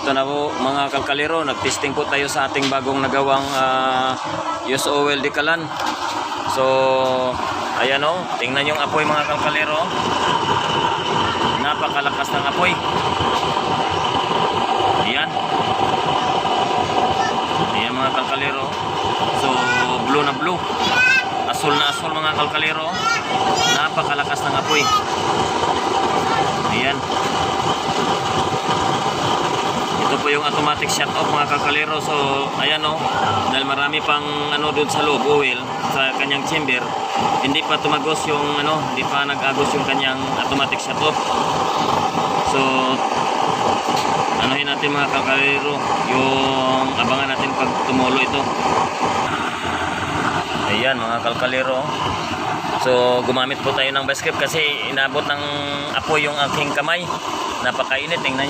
ito na po mga kalkalero, nagtesting po tayo sa ating bagong nagawang use oil dekalan. So, ayan o, tingnan yung apoy mga kalkalero. Napakalakas ng apoy. Ayan. Ayan mga kalkalero. So, blue na blue. Asul na asul mga kalkalero. Napakalakas ng apoy. Ayan. Ito po yung automatic shut off mga kalkalero. So ayan o, dahil marami pang doon sa loob oil sa kanyang chamber, hindi pa tumagos yung hindi pa nag-agos yung kanyang automatic shut off. So anuhin natin mga kalkalero, yung abangan natin pag tumulo ito. Ayan mga kalkalero. So gumamit po tayo ng vice grip kasi inabot ng apoy yung aking kamay. Napakainit, tingnan nyo.